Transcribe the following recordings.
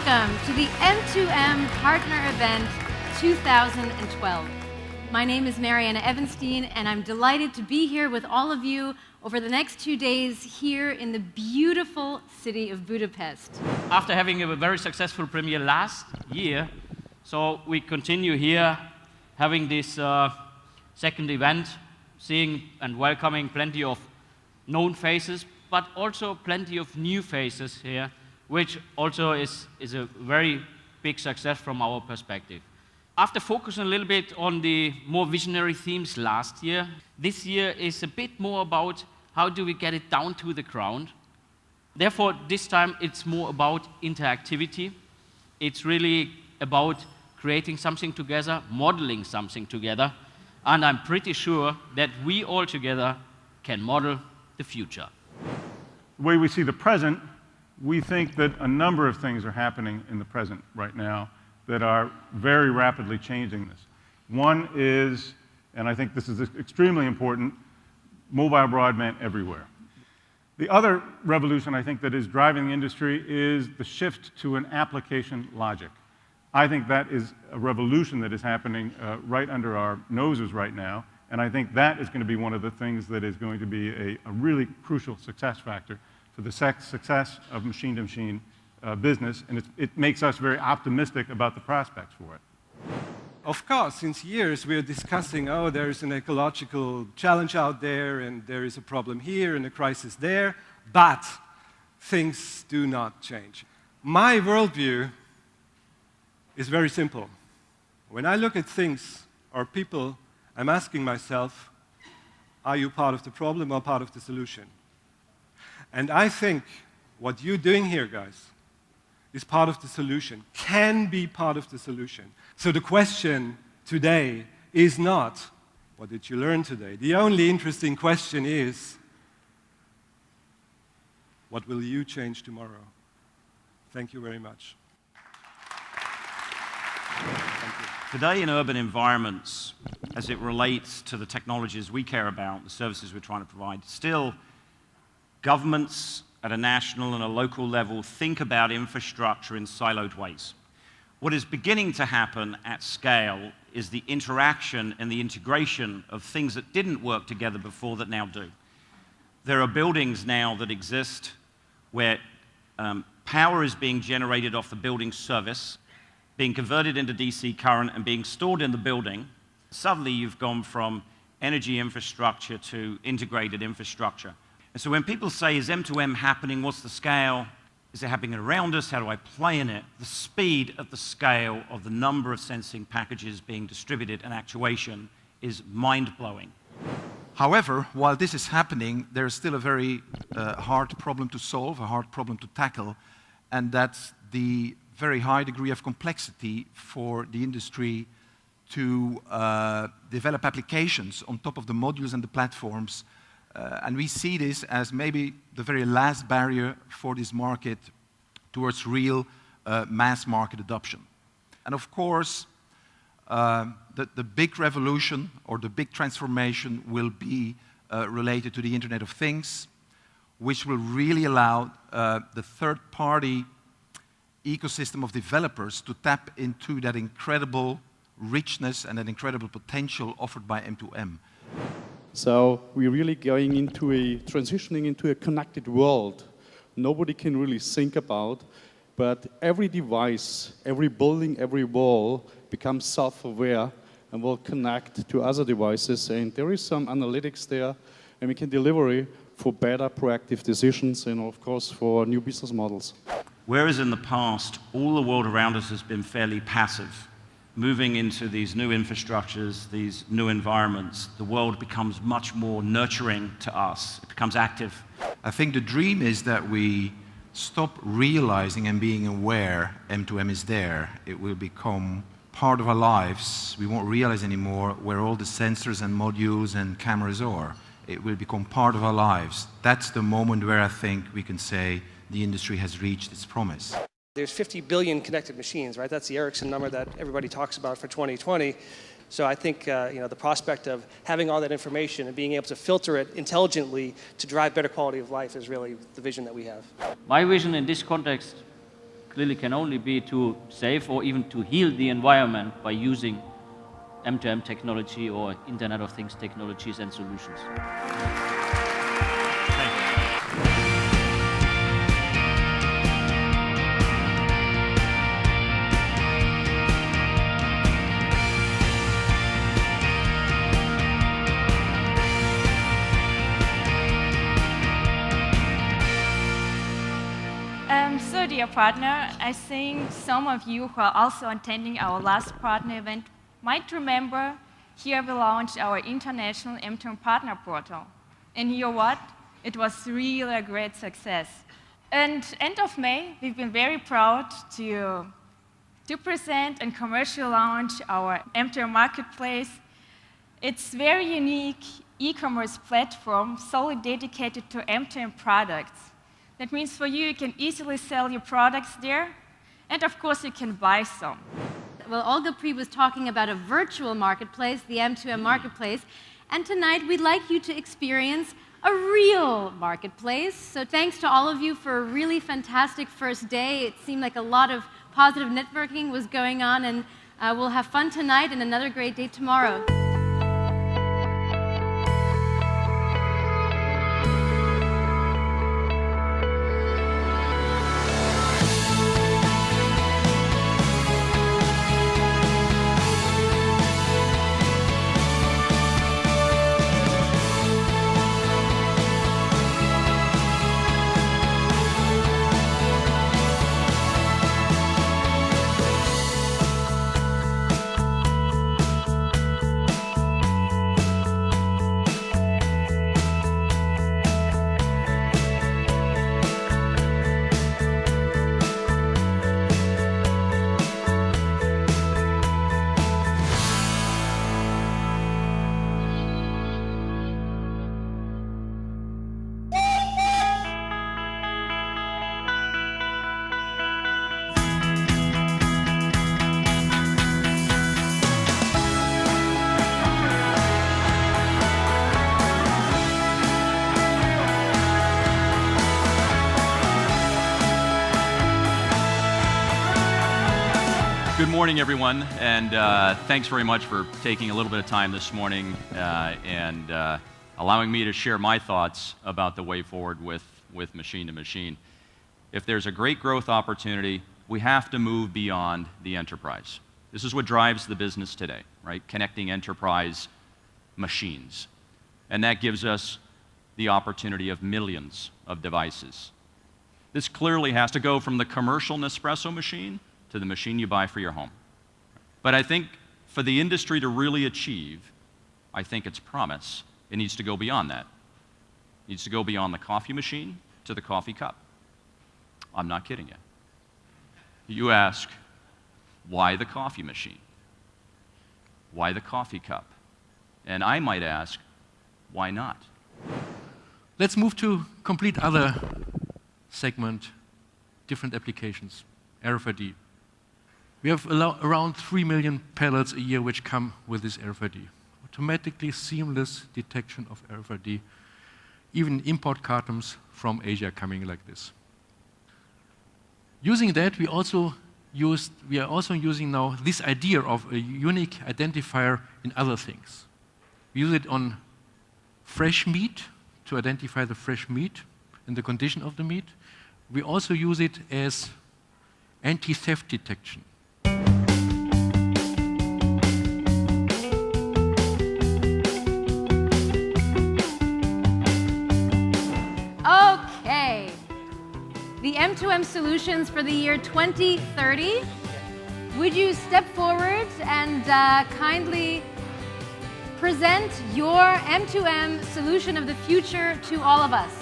Welcome to the M2M Partner Event 2012. My name is Marianne Evenstein, and I'm delighted to be here with all of you over the next 2 days here in the beautiful city of Budapest. After having a very successful premiere last year, so we continue here having this second event, seeing and welcoming plenty of known faces, but also plenty of new faces here, which also is a very big success from our perspective. After focusing a little bit on the more visionary themes last year, this year is a bit more about how do we get it down to the ground. Therefore, this time it's more about interactivity. It's really about creating something together, modeling something together, and I'm pretty sure that we all together can model the future. The way we see the present, we think that a number of things are happening in the present right now that are very rapidly changing this. One is, and I think this is extremely important, mobile broadband everywhere. The other revolution I think that is driving the industry is the shift to an application logic. I think that is a revolution that is happening right under our noses right now, and I think that is going to be one of the things that is going to be a really crucial success factor for the success of machine-to-machine business, and it makes us very optimistic about the prospects for it. Of course, since years we are discussing, oh, there is an ecological challenge out there, and there is a problem here, and a crisis there, but things do not change. My worldview is very simple. When I look at things or people, I'm asking myself, are you part of the problem or part of the solution? And I think what you're doing here, guys, is part of the solution, can be part of the solution. So the question today is not, what did you learn today? The only interesting question is, what will you change tomorrow? Thank you very much. Today in urban environments, as it relates to the technologies we care about, the services we're trying to provide, still governments at a national and a local level think about infrastructure in siloed ways. What is beginning to happen at scale is the interaction and the integration of things that didn't work together before that now do. There are buildings now that exist where power is being generated off the building service, being converted into DC current and being stored in the building. Suddenly you've gone from energy infrastructure to integrated infrastructure. And so when people say, is M2M happening, what's the scale? Is it happening around us? How do I play in it? The speed of the scale of the number of sensing packages being distributed and actuation is mind-blowing. However, while this is happening, there's still a very hard problem to solve, a hard problem to tackle, and that's the very high degree of complexity for the industry to develop applications on top of the modules and the platforms. And we see this as maybe the very last barrier for this market towards real mass market adoption. And of course, the big revolution or the big transformation will be related to the Internet of Things, which will really allow the third-party ecosystem of developers to tap into that incredible richness and that incredible potential offered by M2M. So we're really going into transitioning into a connected world. Nobody can really think about, but every device, every building, every wall becomes self-aware and will connect to other devices. And there is some analytics there, and we can deliver it for better proactive decisions and, of course, for new business models. Whereas in the past, all the world around us has been fairly passive, moving into these new infrastructures, these new environments, the world becomes much more nurturing to us. It becomes active. I think the dream is that we stop realizing and being aware M2M is there. It will become part of our lives. We won't realize anymore where all the sensors and modules and cameras are. It will become part of our lives. That's the moment where I think we can say the industry has reached its promise. There's 50 billion connected machines, right? That's the Ericsson number that everybody talks about for 2020. So I think the prospect of having all that information and being able to filter it intelligently to drive better quality of life is really the vision that we have. My vision in this context clearly can only be to save or even to heal the environment by using M2M technology or Internet of Things technologies and solutions. So, dear partner, I think some of you who are also attending our last partner event might remember here we launched our international M2M partner portal. And you know what? It was really a great success. And end of May, we've been very proud to present and commercially launch our M2M marketplace. It's a very unique e-commerce platform solely dedicated to M2M products. That means for you, you can easily sell your products there, and of course, you can buy some. Well, Olga Pri was talking about a virtual marketplace, the M2M marketplace, and tonight we'd like you to experience a real marketplace. So thanks to all of you for a really fantastic first day. It seemed like a lot of positive networking was going on, and we'll have fun tonight and another great day tomorrow. Good morning, everyone, and thanks very much for taking a little bit of time this morning and allowing me to share my thoughts about the way forward with machine-to-machine. If there's a great growth opportunity, we have to move beyond the enterprise. This is what drives the business today, right? Connecting enterprise machines. And that gives us the opportunity of millions of devices. This clearly has to go from the commercial Nespresso machine to the machine you buy for your home. But I think for the industry to really achieve, I think its promise, it needs to go beyond that. It needs to go beyond the coffee machine to the coffee cup. I'm not kidding you. You ask, why the coffee machine? Why the coffee cup? And I might ask, why not? Let's move to complete other segment, different applications, RFID. We have around 3 million pallets a year which come with this RFID. Automatically seamless detection of RFID, even import cartons from Asia coming like this. Using that, we are also using now this idea of a unique identifier in other things. We use it on fresh meat to identify the fresh meat and the condition of the meat. We also use it as anti-theft detection. Okay. The M2M solutions for the year 2030. Would you step forward and kindly present your M2M solution of the future to all of us?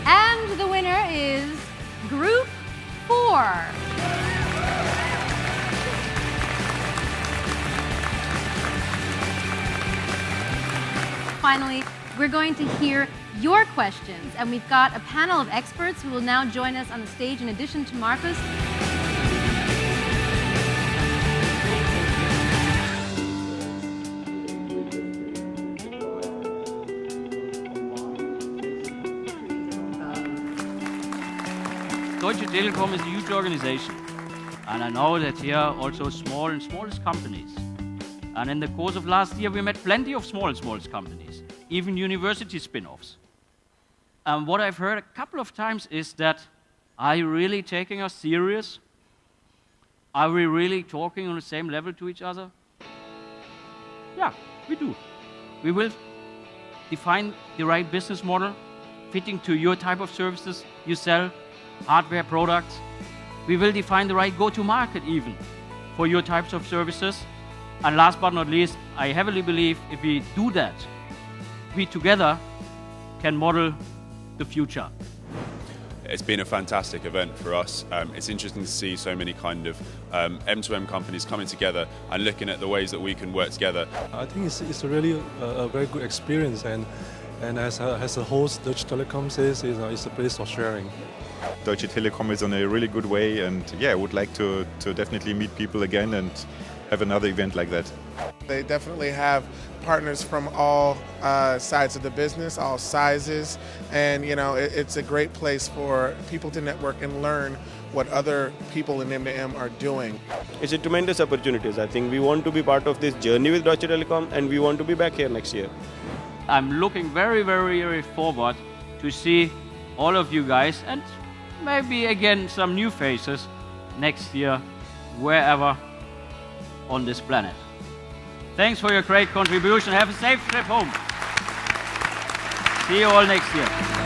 And the winner is Group 4. Finally, we're going to hear your questions, and we've got a panel of experts who will now join us on the stage in addition to Marcus. Deutsche Telekom is a huge organization. And I know that here are also small and smallest companies. And in the course of last year, we met plenty of small and smallest companies, even university spin-offs. And what I've heard a couple of times is that, are you really taking us serious? Are we really talking on the same level to each other? Yeah, we do. We will define the right business model, fitting to your type of services you sell, hardware products. We will define the right go-to-market even for your types of services. And last but not least, I heavily believe if we do that, we together can model the future. It's been a fantastic event for us. It's interesting to see so many kind of M2M companies coming together and looking at the ways that we can work together. I think it's really a very good experience, and as a host, Deutsche Telekom says, it's a place of sharing. Deutsche Telekom is on a really good way, and yeah, I would like to definitely meet people again and have another event like that. They definitely have partners from all sides of the business, all sizes, and it's a great place for people to network and learn what other people in M2M are doing. It's a tremendous opportunity. I think we want to be part of this journey with Deutsche Telekom, and we want to be back here next year. I'm looking very, very, very forward to see all of you guys and maybe again some new faces next year, wherever on this planet. Thanks for your great contribution. Have a safe trip home. See you all next year.